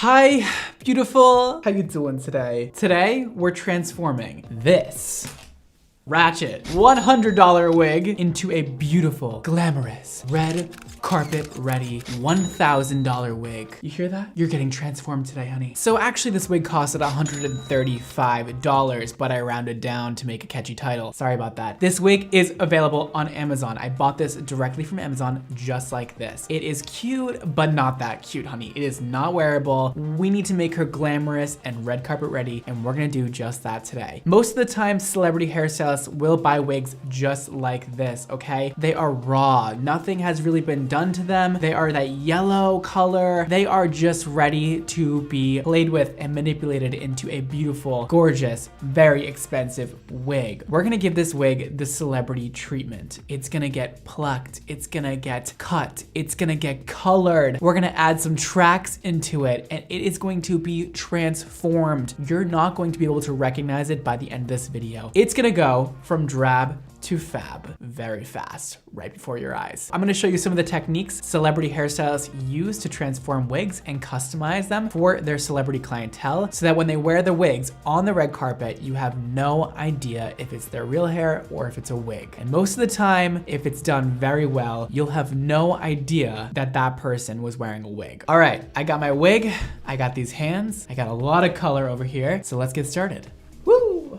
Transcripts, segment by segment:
Hi, beautiful. How you doing today? Today, we're transforming this ratchet $100 wig into a beautiful, glamorous, red carpet ready $1,000 wig. You hear that? You're getting transformed today, honey. So actually this wig costed $135, but I rounded down to make a catchy title. Sorry about that. This wig is available on Amazon. I bought this directly from Amazon just like this. It is cute, but not that cute, honey. It is not wearable. We need to make her glamorous and red carpet ready, and we're gonna do just that today. Most of the time, celebrity hairstylists will buy wigs just like this, okay? They are raw. Nothing has really been done to them. They are that yellow color. They are just ready to be played with and manipulated into a beautiful, gorgeous, very expensive wig. We're gonna give this wig the celebrity treatment. It's gonna get plucked. It's gonna get cut. It's gonna get colored. We're gonna add some tracks into it, and it is going to be transformed. You're not going to be able to recognize it by the end of this video. It's gonna go from drab to fab very fast, right before your eyes. I'm gonna show you some of the techniques celebrity hairstylists use to transform wigs and customize them for their celebrity clientele so that when they wear the wigs on the red carpet, you have no idea if it's their real hair or if it's a wig. And most of the time, if it's done very well, you'll have no idea that that person was wearing a wig. All right, I got my wig, I got these hands, I got a lot of color over here, so let's get started. Woo!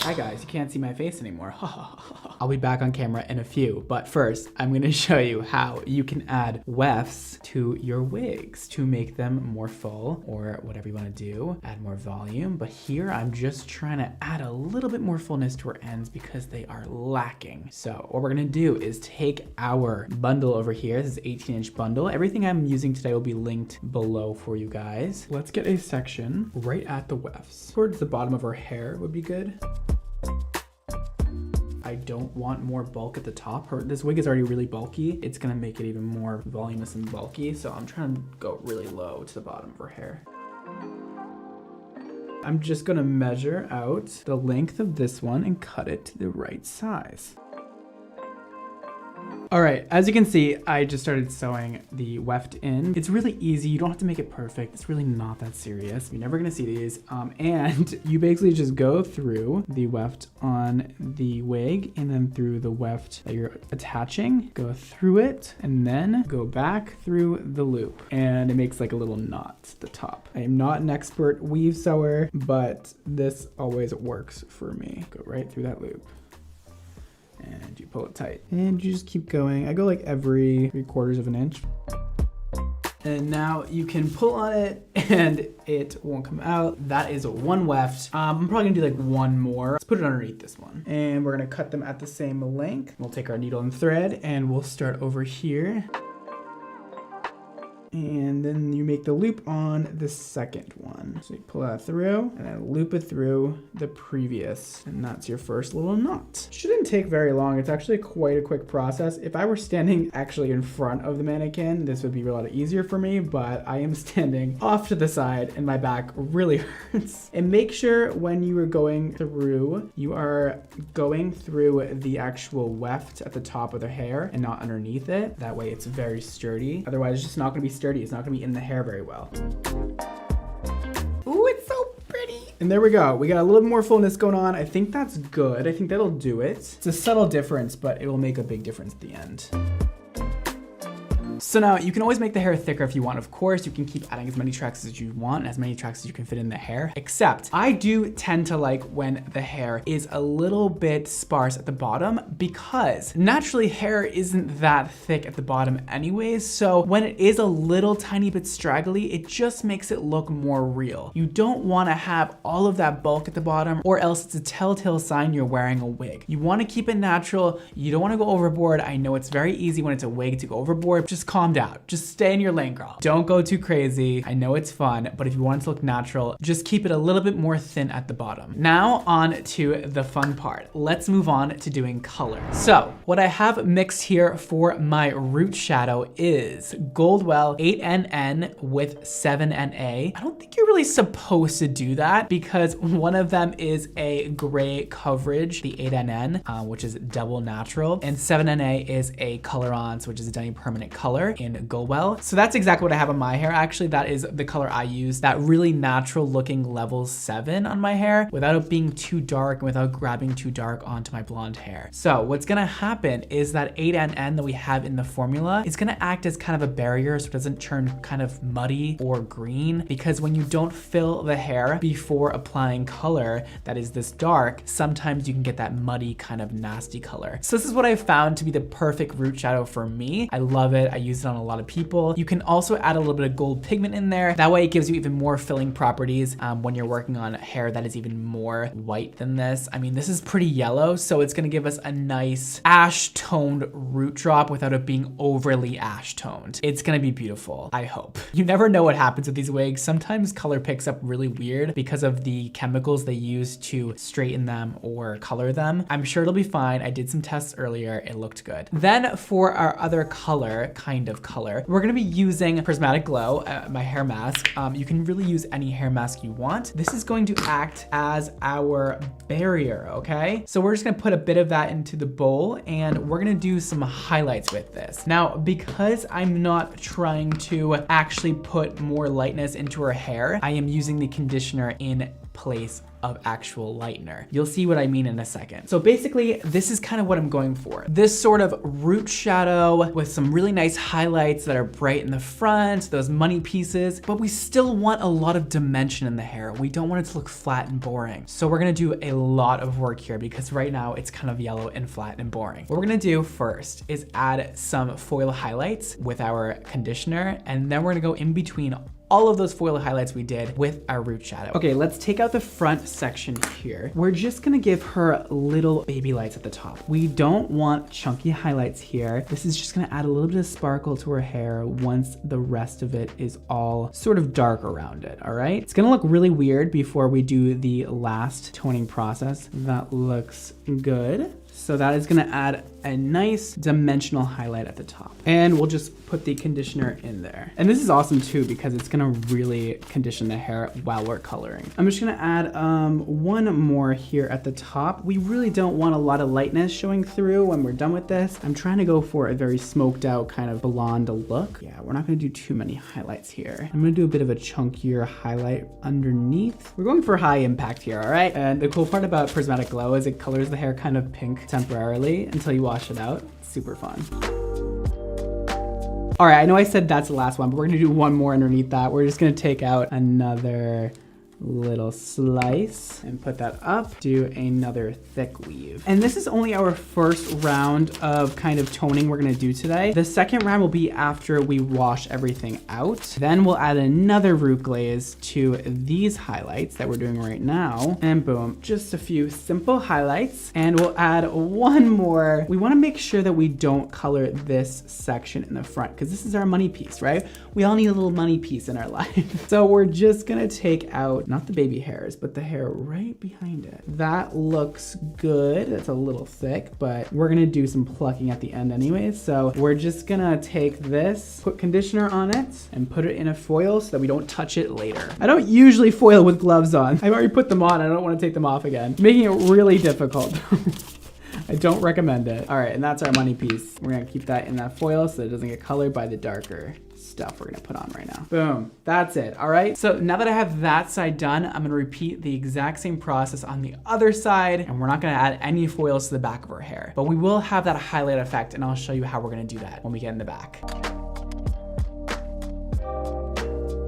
Hi guys, you can't see my face anymore. I'll be back on camera in a few, but first I'm gonna show you how you can add wefts to your wigs to make them more full or whatever you wanna do, add more volume. But here I'm just trying to add a little bit more fullness to our ends because they are lacking. So what we're gonna do is take our bundle over here. This is 18-inch bundle. Everything I'm using today will be linked below for you guys. Let's get a section right at the wefts. Towards the bottom of our hair would be good. I don't want more bulk at the top. This wig is already really bulky. It's gonna make it even more voluminous and bulky, so I'm trying to go really low to the bottom of her hair. I'm just gonna measure out the length of this one and cut it to the right size. All right, as you can see, I just started sewing the weft in. It's really easy. You don't have to make it perfect. It's really not that serious. You're never gonna see these. And you basically just go through the weft on the wig and then through the weft that you're attaching, go through it, and then go back through the loop. And it makes like a little knot at the top. I am not an expert weave sewer, but this always works for me. Go right through that loop. And you pull it tight. And you just keep going. I go like every 3/4 of an inch. And now you can pull on it and it won't come out. That is one weft. I'm probably gonna do like one more. Let's put it underneath this one. And we're gonna cut them at the same length. We'll take our needle and thread and we'll start over here. And then you make the loop on the second one. So you pull that through and then loop it through the previous. And that's your first little knot. Shouldn't take very long. It's actually quite a quick process. If I were standing actually in front of the mannequin, this would be a lot easier for me, but I am standing off to the side and my back really hurts. And make sure when you are going through, you are going through the actual weft at the top of the hair and not underneath it. That way it's very sturdy. Otherwise it's just not gonna be sturdy. It's not gonna be in the hair very well. Ooh, it's so pretty. And there we go. We got a little bit more fullness going on. I think that's good. I think that'll do it. It's a subtle difference, but it will make a big difference at the end. So now you can always make the hair thicker if you want. Of course, you can keep adding as many tracks as you want, as many tracks as you can fit in the hair, except I do tend to like when the hair is a little bit sparse at the bottom because naturally hair isn't that thick at the bottom anyways. So when it is a little tiny bit straggly, it just makes it look more real. You don't want to have all of that bulk at the bottom or else it's a telltale sign you're wearing a wig. You want to keep it natural. You don't want to go overboard. I know it's very easy when it's a wig to go overboard. Just calm down. Just stay in your lane, girl. Don't go too crazy. I know it's fun, but if you want it to look natural, just keep it a little bit more thin at the bottom. Now on to the fun part. Let's move on to doing color. So what I have mixed here for my root shadow is Goldwell 8NN with 7NA. I don't think you're really supposed to do that because one of them is a gray coverage, the 8NN, which is double natural, and 7NA is a color-ons, which is a demi-permanent color in Goldwell. So that's exactly what I have on my hair. Actually, that is the color I use, that really natural looking level 7 on my hair without it being too dark and without grabbing too dark onto my blonde hair. So what's gonna happen is that 8NN that we have in the formula is gonna act as kind of a barrier so it doesn't turn kind of muddy or green, because when you don't fill the hair before applying color that is this dark, sometimes you can get that muddy kind of nasty color. So this is what I found to be the perfect root shadow for me. I love it. I use it on a lot of people. You can also add a little bit of gold pigment in there. That way it gives you even more filling properties when you're working on hair that is even more white than this. I mean, this is pretty yellow, so it's gonna give us a nice ash toned root drop without it being overly ash toned. It's gonna be beautiful, I hope. You never know what happens with these wigs. Sometimes color picks up really weird because of the chemicals they use to straighten them or color them. I'm sure it'll be fine. I did some tests earlier. It looked good. Then for our other color, kind of color, we're gonna be using Prismatic Glow, my hair mask. You can really use any hair mask you want. This is going to act as our barrier, okay? So we're just gonna put a bit of that into the bowl and we're gonna do some highlights with this. Now, because I'm not trying to actually put more lightness into her hair, I am using the conditioner in place of actual lightener. You'll see what I mean in a second. So basically, this is kind of what I'm going for. This sort of root shadow with some really nice highlights that are bright in the front, those money pieces, but we still want a lot of dimension in the hair. We don't want it to look flat and boring. So we're gonna do a lot of work here because right now it's kind of yellow and flat and boring. What we're gonna do first is add some foil highlights with our conditioner, and then we're gonna go in between all of those foil highlights we did with our root shadow. Okay, let's take out the front section here. We're just gonna give her little baby lights at the top. We don't want chunky highlights here. This is just gonna add a little bit of sparkle to her hair once the rest of it is all sort of dark around it, all right? It's gonna look really weird before we do the last toning process. That looks good. So that is gonna add a nice dimensional highlight at the top. And we'll just put the conditioner in there. And this is awesome too because it's gonna really condition the hair while we're coloring. I'm just gonna add one more here at the top. We really don't want a lot of lightness showing through when we're done with this. I'm trying to go for a very smoked out kind of blonde look. Yeah, we're not gonna do too many highlights here. I'm gonna do a bit of a chunkier highlight underneath. We're going for high impact here, all right? And the cool part about Prismatic Glow is it colors the hair kind of pink temporarily until you wash it out. Super fun. All right, I know I said that's the last one, but we're gonna do one more underneath that. We're just gonna take out another little slice and put that up, do another thick weave. And this is only our first round of kind of toning we're gonna do today. The second round will be after we wash everything out. Then we'll add another root glaze to these highlights that we're doing right now. And boom, just a few simple highlights. And we'll add one more. We wanna make sure that we don't color this section in the front because this is our money piece, right? We all need a little money piece in our life. So we're just gonna take out not the baby hairs, but the hair right behind it. That looks good. It's a little thick, but we're gonna do some plucking at the end anyways. So we're just gonna take this, put conditioner on it, and put it in a foil so that we don't touch it later. I don't usually foil with gloves on. I've already put them on. I don't wanna take them off again. Making it really difficult. I don't recommend it. All right, and that's our money piece. We're gonna keep that in that foil so it doesn't get colored by the darker stuff we're gonna put on right now. Boom, that's it, all right? So now that I have that side done, I'm gonna repeat the exact same process on the other side, and we're not gonna add any foils to the back of our hair, but we will have that highlight effect, and I'll show you how we're gonna do that when we get in the back.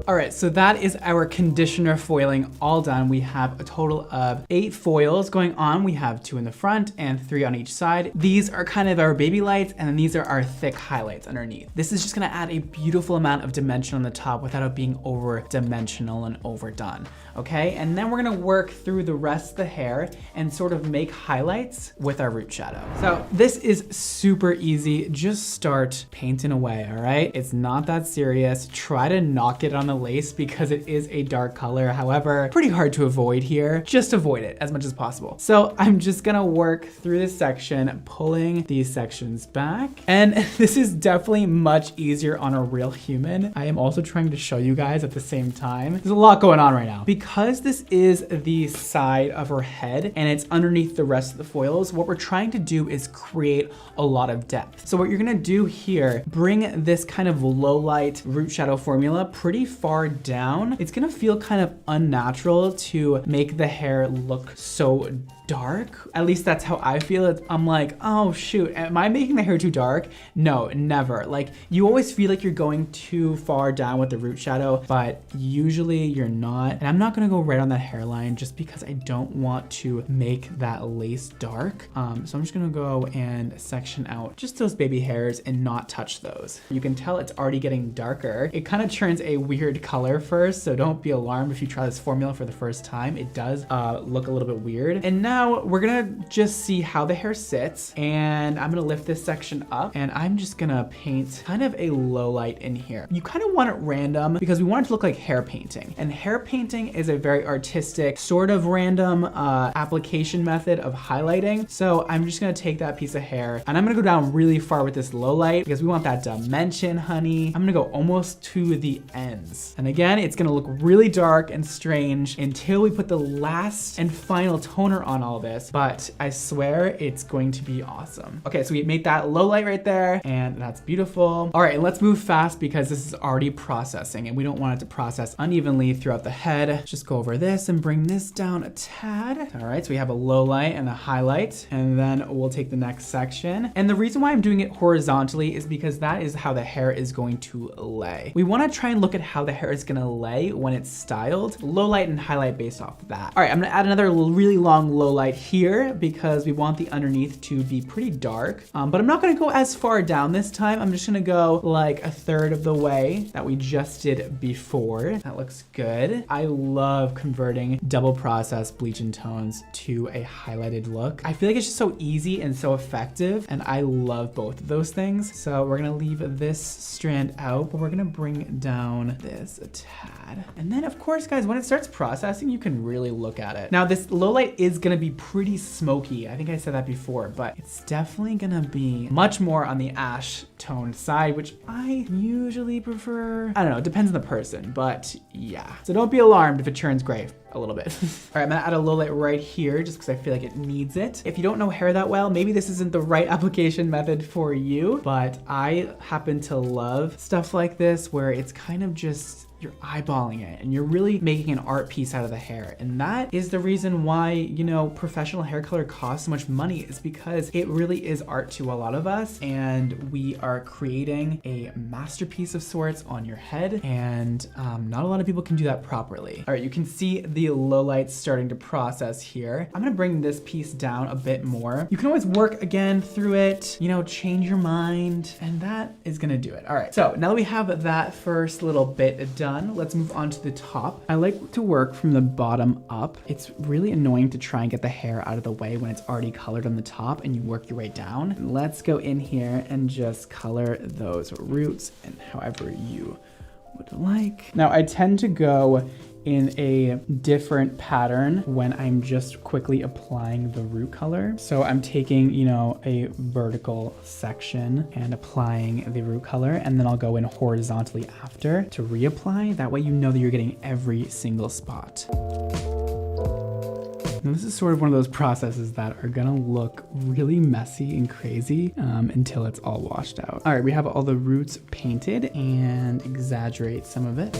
All right, so that is our conditioner foiling all done. We have a total of 8 foils going on. We have 2 in the front and 3 on each side. These are kind of our baby lights, and then these are our thick highlights underneath. This is just gonna add a beautiful amount of dimension on the top without it being over dimensional and overdone, okay? And then we're gonna work through the rest of the hair and sort of make highlights with our root shadow. So this is super easy. Just start painting away, all right? It's not that serious. Try to not get on the lace because it is a dark color. However, pretty hard to avoid here. Just avoid it as much as possible. So I'm just gonna work through this section, pulling these sections back. And this is definitely much easier on a real human. I am also trying to show you guys at the same time. There's a lot going on right now. Because this is the side of her head and it's underneath the rest of the foils, what we're trying to do is create a lot of depth. So what you're gonna do here, bring this kind of low light root shadow formula pretty far down. It's gonna feel kind of unnatural to make the hair look so dark. At least that's how I feel it. I'm like, oh shoot, am I making the hair too dark? No, never. Like, you always feel like you're going too far down with the root shadow, but usually you're not. And I'm not gonna go right on that hairline just because I don't want to make that lace dark. So I'm just gonna go and section out just those baby hairs and not touch those. You can tell it's already getting darker. It kind of turns a weird color first, so don't be alarmed if you try this formula for the first time. It does look a little bit weird. And now we're gonna just see how the hair sits, and I'm gonna lift this section up and I'm just gonna paint kind of a low light in here. You kind of want it random because we want it to look like hair painting, and hair painting is a very artistic sort of random application method of highlighting. So I'm just gonna take that piece of hair and I'm gonna go down really far with this low light because we want that dimension, honey. I'm gonna go almost to the ends. And again, it's gonna look really dark and strange until we put the last and final toner on all this, but I swear it's going to be awesome. Okay, so we made that low light right there, and that's beautiful. All right, and let's move fast because this is already processing and we don't want it to process unevenly throughout the head. Just go over this and bring this down a tad. All right, so we have a low light and a highlight, and then we'll take the next section. And the reason why I'm doing it horizontally is because that is how the hair is going to lay. We want to try and look at how the hair is going to lay when it's styled. Low light and highlight based off of that. All right, I'm going to add another really long low light here because we want the underneath to be pretty dark. But I'm not going to go as far down this time. I'm just going to go like 1/3 of the way that we just did before. That looks good. I love converting double process bleach and tones to a highlighted look. I feel like it's just so easy and so effective, and I love both of those things. So we're gonna leave this strand out, but we're gonna bring down this a tad. And then of course, guys, when it starts processing, you can really look at it. Now this low light is gonna be pretty smoky. I think I said that before, but it's definitely gonna be much more on the ash toned side, which I usually prefer. I don't know, it depends on the person, but yeah. So don't be alarmed if it turns gray a little bit. All right, I'm gonna add a low light right here just because I feel like it needs it. If you don't know hair that well, maybe this isn't the right application method for you, but I happen to love stuff like this where it's kind of just, you're eyeballing it and you're really making an art piece out of the hair. And that is the reason why, you know, professional hair color costs so much money, is because it really is art to a lot of us, and we are creating a masterpiece of sorts on your head, and not a lot of people can do that properly. All right, you can see the low lights starting to process here. I'm gonna bring this piece down a bit more. You can always work again through it, you know, change your mind, and that is gonna do it. All right, so now that we have that first little bit done, let's move on to the top. I like to work from the bottom up. It's really annoying to try and get the hair out of the way when it's already colored on the top and you work your way down. Let's go in here and just color those roots and however you would like. Now I tend to go in a different pattern when I'm just quickly applying the root color. So I'm taking, you know, a vertical section and applying the root color, and then I'll go in horizontally after to reapply. That way you know that you're getting every single spot. And this is sort of one of those processes that are gonna look really messy and crazy until it's all washed out. All right, we have all the roots painted and exaggerate some of it.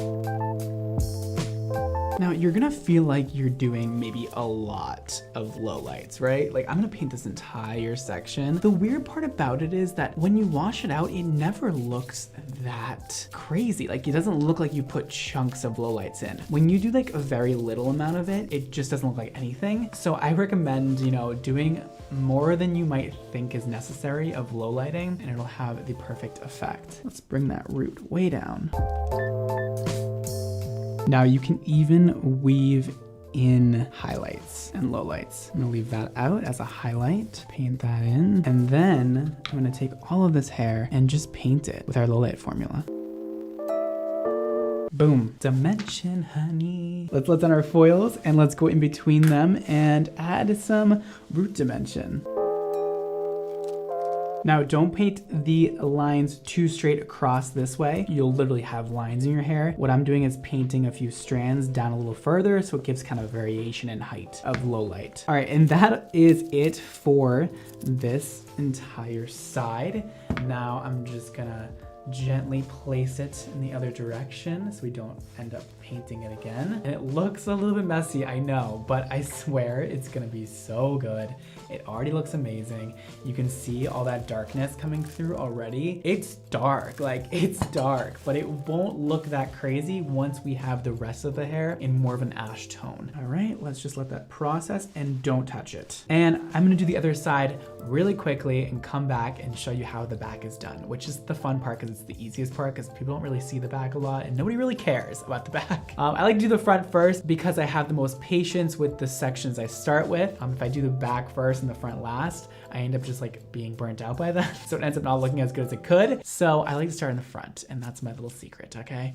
Now you're gonna feel like you're doing maybe a lot of low lights, right? Like I'm gonna paint this entire section. The weird part about it is that when you wash it out, it never looks that crazy. Like it doesn't look like you put chunks of low lights in. When you do like a very little amount of it, it just doesn't look like anything. So I recommend, you know, doing more than you might think is necessary of low lighting, and it'll have the perfect effect. Let's bring that root way down. Now you can even weave in highlights and lowlights. I'm gonna leave that out as a highlight, paint that in, and then I'm gonna take all of this hair and just paint it with our low light formula. Boom, dimension, honey. Let's let down our foils and let's go in between them and add some root dimension. Now don't paint the lines too straight across this way. You'll literally have lines in your hair. What I'm doing is painting a few strands down a little further so it gives kind of variation in height of low light. All right, and that is it for this entire side. Now I'm just gonna gently place it in the other direction so we don't end up painting it again. And it looks a little bit messy, I know, but I swear it's gonna be so good. It already looks amazing. You can see all that darkness coming through already. It's dark, like it's dark, but it won't look that crazy once we have the rest of the hair in more of an ash tone. All right, let's just let that process and don't touch it. And I'm gonna do the other side really quickly and come back and show you how the back is done, which is the fun part because it's the easiest part because people don't really see the back a lot and nobody really cares about the back. I like to do the front first because I have the most patience with the sections I start with. If I do the back first and the front last, I end up just like being burnt out by that. So it ends up not looking as good as it could. So I like to start in the front, and that's my little secret, okay?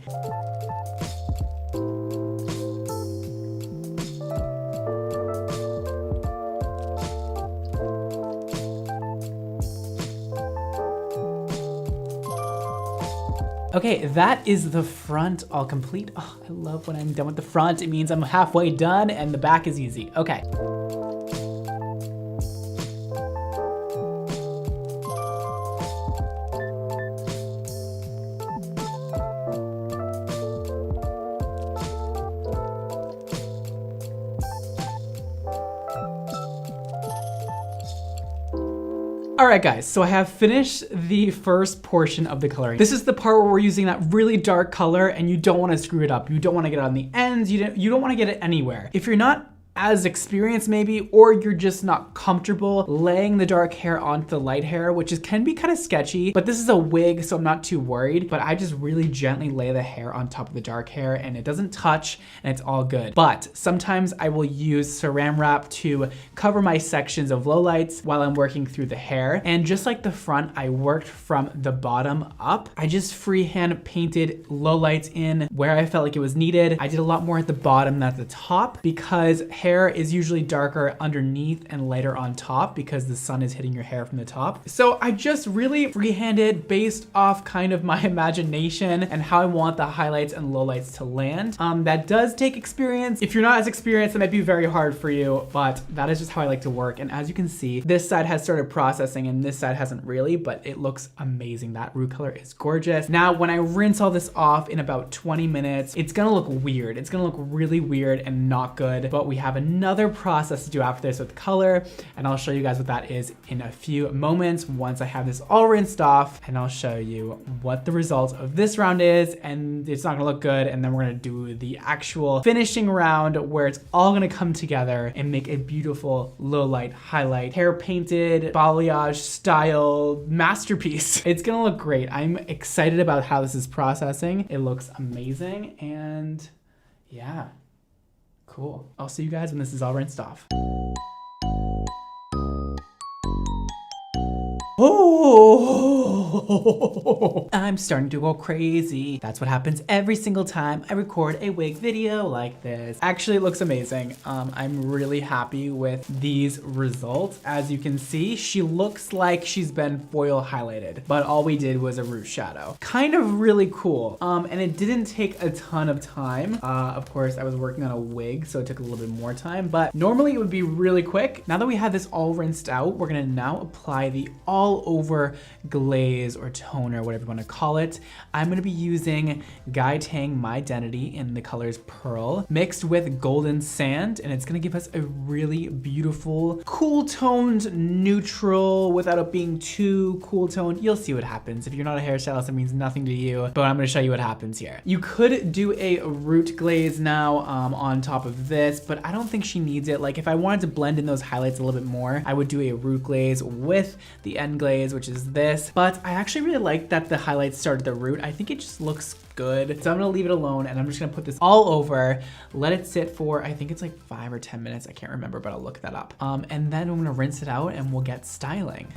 Okay, that is the front all complete. Oh, I love when I'm done with the front. It means I'm halfway done and the back is easy. Okay. All right, guys, so I have finished the first portion of the coloring. This is the part where we're using that really dark color and you don't wanna screw it up. You don't wanna get it on the ends. You don't wanna get it anywhere. If you're not as experienced maybe, or you're just not comfortable laying the dark hair onto the light hair, which can be kind of sketchy, but this is a wig, so I'm not too worried, but I just really gently lay the hair on top of the dark hair and it doesn't touch and it's all good. But sometimes I will use saran wrap to cover my sections of lowlights while I'm working through the hair. And just like the front, I worked from the bottom up. I just freehand painted lowlights in where I felt like it was needed. I did a lot more at the bottom than at the top because hair is usually darker underneath and lighter on top because the sun is hitting your hair from the top. So I just really freehanded based off kind of my imagination and how I want the highlights and lowlights to land. That does take experience. If you're not as experienced, it might be very hard for you, but that is just how I like to work. And as you can see, this side has started processing and this side hasn't really, but it looks amazing. That root color is gorgeous. Now, when I rinse all this off in about 20 minutes, it's gonna look weird. It's gonna look really weird and not good, but we have another process to do after this with color, and I'll show you guys what that is in a few moments once I have this all rinsed off, and I'll show you what the result of this round is, and it's not gonna look good, and then we're gonna do the actual finishing round where it's all gonna come together and make a beautiful low light, highlight, hair painted, balayage style masterpiece. It's gonna look great. I'm excited about how this is processing. It looks amazing, and yeah. Cool. I'll see you guys when this is all rinsed off. Oh, I'm starting to go crazy. That's what happens every single time I record a wig video like this. Actually, it looks amazing. I'm really happy with these results. As you can see, she looks like she's been foil highlighted, but all we did was a root shadow. Kind of really cool. And it didn't take a ton of time. Of course, I was working on a wig, so it took a little bit more time, but normally it would be really quick. Now that we have this all rinsed out, we're gonna now apply the all over glaze glaze or toner, whatever you want to call it. I'm going to be using Guy Tang My Identity in the colors Pearl mixed with Golden Sand, and it's going to give us a really beautiful, cool toned neutral without it being too cool toned. You'll see what happens. If you're not a hairstylist, it means nothing to you, but I'm going to show you what happens here. You could do a root glaze now on top of this, but I don't think she needs it. Like if I wanted to blend in those highlights a little bit more, I would do a root glaze with the end glaze, which is this. But I actually really like that the highlights start at the root. I think it just looks good. So I'm gonna leave it alone and I'm just gonna put this all over, let it sit for, I think it's like 5 or 10 minutes. I can't remember, but I'll look that up. And then I'm gonna rinse it out and we'll get styling.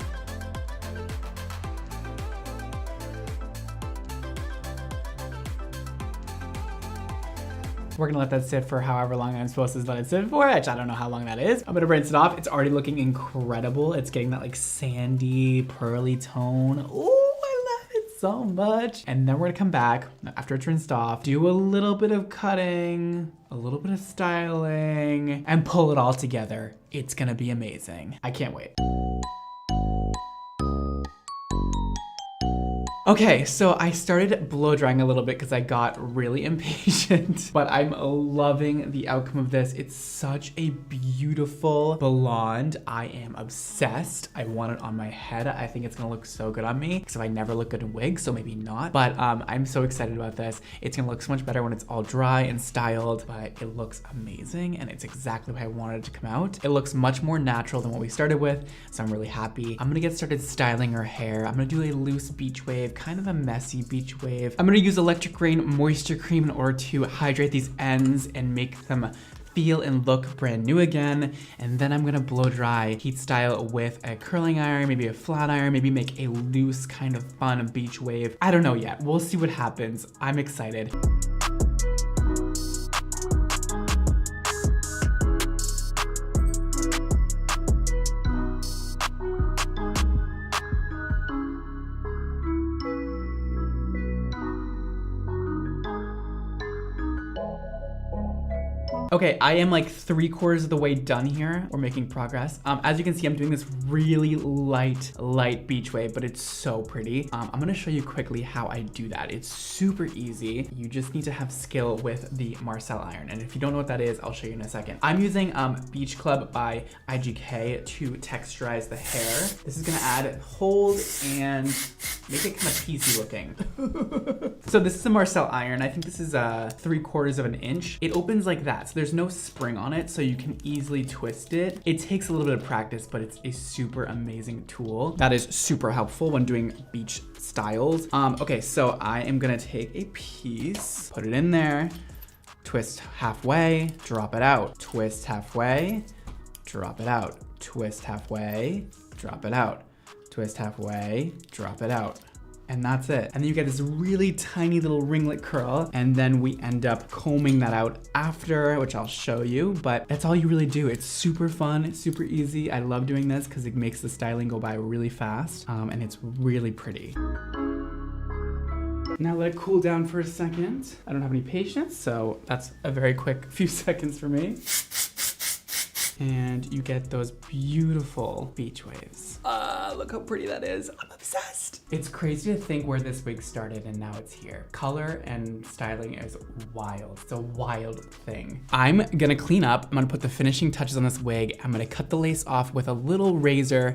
We're gonna let that sit for however long I'm supposed to let it sit for, which I don't know how long that is. I'm gonna rinse it off. It's already looking incredible. It's getting that like sandy, pearly tone. Ooh, I love it so much. And then we're gonna come back after it's rinsed off, do a little bit of cutting, a little bit of styling, and pull it all together. It's gonna be amazing. I can't wait. Okay, so I started blow drying a little bit because I got really impatient, but I'm loving the outcome of this. It's such a beautiful blonde. I am obsessed. I want it on my head. I think it's gonna look so good on me because I never look good in wigs, so maybe not. But I'm so excited about this. It's gonna look so much better when it's all dry and styled, but it looks amazing and it's exactly how I wanted it to come out. It looks much more natural than what we started with, so I'm really happy. I'm gonna get started styling her hair. I'm gonna do a loose beach wave, kind of a messy beach wave. I'm gonna use electric rain moisture cream in order to hydrate these ends and make them feel and look brand new again. And then I'm gonna blow dry, heat style with a curling iron, maybe a flat iron, maybe make a loose kind of fun beach wave. I don't know yet. We'll see what happens. I'm excited. Okay, I am like 3/4 of the way done here. We're making progress. As you can see, I'm doing this really light beach wave, but it's so pretty. I'm gonna show you quickly how I do that. It's super easy. You just need to have skill with the Marcel iron. And if you don't know what that is, I'll show you in a second. I'm using Beach Club by IGK to texturize the hair. This is gonna add hold and make it kind of piecey looking. So this is a Marcel iron. I think this is 3/4 of an inch. It opens like that. So there's no spring on it, so you can easily twist it. It takes a little bit of practice, but it's a super amazing tool that is super helpful when doing beach styles. Okay, so I am gonna take a piece, put it in there, twist halfway, drop it out, twist halfway, drop it out, twist halfway, drop it out, twist halfway, drop it out. And that's it. And then you get this really tiny little ringlet curl, and then we end up combing that out after, which I'll show you, but that's all you really do. It's super fun, it's super easy. I love doing this because it makes the styling go by really fast, and it's really pretty. Now let it cool down for a second. I don't have any patience, so that's a very quick few seconds for me. And you get those beautiful beach waves. Look how pretty that is. I'm obsessed. It's crazy to think where this wig started and now it's here. Color and styling is wild. It's a wild thing. I'm gonna clean up. I'm gonna put the finishing touches on this wig. I'm gonna cut the lace off with a little razor,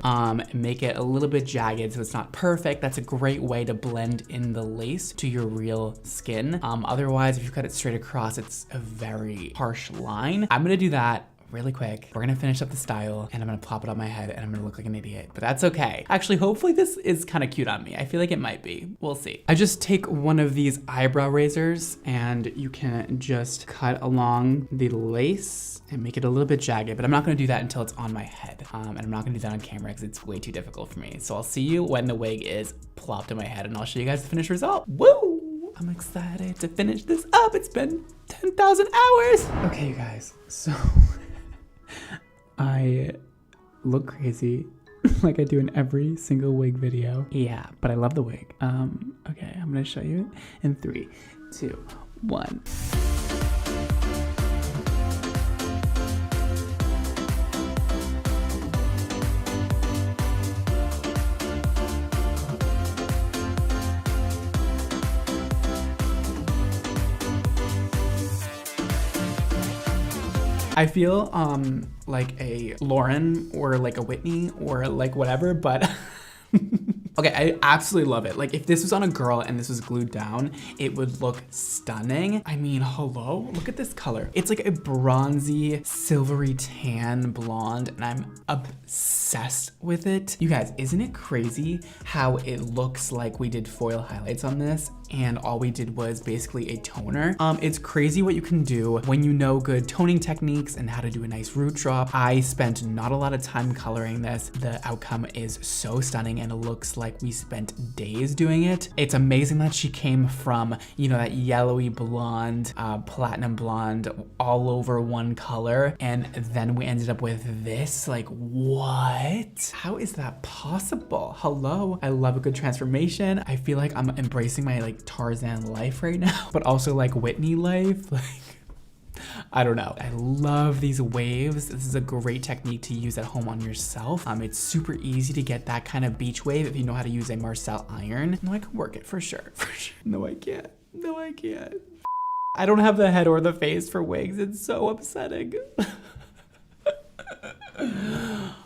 make it a little bit jagged so it's not perfect. That's a great way to blend in the lace to your real skin. Otherwise, if you cut it straight across, it's a very harsh line. I'm gonna do that really quick. We're gonna finish up the style and I'm gonna plop it on my head and I'm gonna look like an idiot, but that's okay. Actually, hopefully this is kind of cute on me. I feel like it might be. We'll see. I just take one of these eyebrow razors and you can just cut along the lace and make it a little bit jagged, but I'm not gonna do that until it's on my head. And I'm not gonna do that on camera because it's way too difficult for me. So I'll see you when the wig is plopped on my head and I'll show you guys the finished result. Woo! I'm excited to finish this up. It's been 10,000 hours. Okay, you guys, so I look crazy like I do in every single wig video. Yeah, but I love the wig. Okay, I'm gonna show you in 3, 2, 1. I feel like a Lauren or like a Whitney or like whatever, but okay, I absolutely love it. Like if this was on a girl and this was glued down, it would look stunning. I mean, hello, look at this color. It's like a bronzy, silvery tan blonde, and I'm obsessed with it. You guys, isn't it crazy how it looks like we did foil highlights on this and all we did was basically a toner? It's crazy what you can do when you know good toning techniques and how to do a nice root drop. I spent not a lot of time coloring this. The outcome is so stunning and it looks like we spent days doing it. It's amazing that she came from, you know, that yellowy blonde, platinum blonde, all over one color, and then we ended up with this. Like, what? How is that possible? Hello? I love a good transformation. I feel like I'm embracing my like Tarzan life right now, but also like Whitney life. Like, I don't know. I love these waves. This is a great technique to use at home on yourself. It's super easy to get that kind of beach wave if you know how to use a Marcel iron. No, I can work it for sure, for sure. No, I can't. No, I can't. I don't have the head or the face for wigs. It's so upsetting.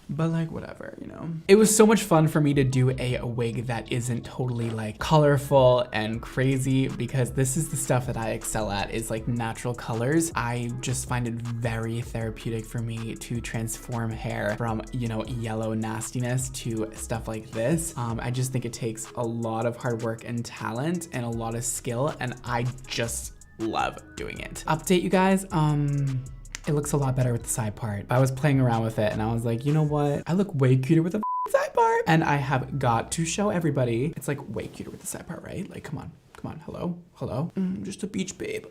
But like, whatever, you know. It was so much fun for me to do a wig that isn't totally like colorful and crazy, because this is the stuff that I excel at, is like natural colors. I just find it very therapeutic for me to transform hair from, you know, yellow nastiness to stuff like this. I just think it takes a lot of hard work and talent and a lot of skill, and I just love doing it. Update, you guys, it looks a lot better with the side part. I was playing around with it and I was like, you know what? I look way cuter with the side part. And I have got to show everybody, it's like way cuter with the side part, right? Like, come on, hello, hello. Just a beach babe.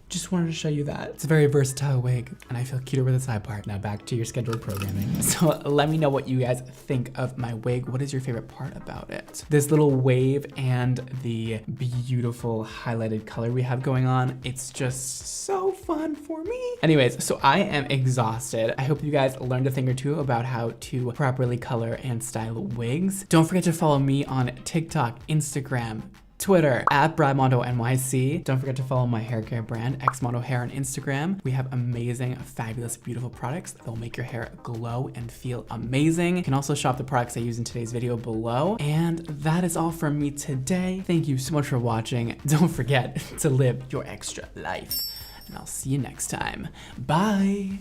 Just wanted to show you that. It's a very versatile wig and I feel cuter with the side part. Now back to your scheduled programming. So let me know what you guys think of my wig. What is your favorite part about it? This little wave and the beautiful highlighted color we have going on. It's just so fun for me. Anyways, so I am exhausted. I hope you guys learned a thing or two about how to properly color and style wigs. Don't forget to follow me on TikTok, Instagram, Twitter at BradmondoNYC. Don't forget to follow my hair care brand, Xmondo Hair, on Instagram. We have amazing, fabulous, beautiful products that will make your hair glow and feel amazing. You can also shop the products I use in today's video below. And that is all from me today. Thank you so much for watching. Don't forget to live your extra life. And I'll see you next time. Bye.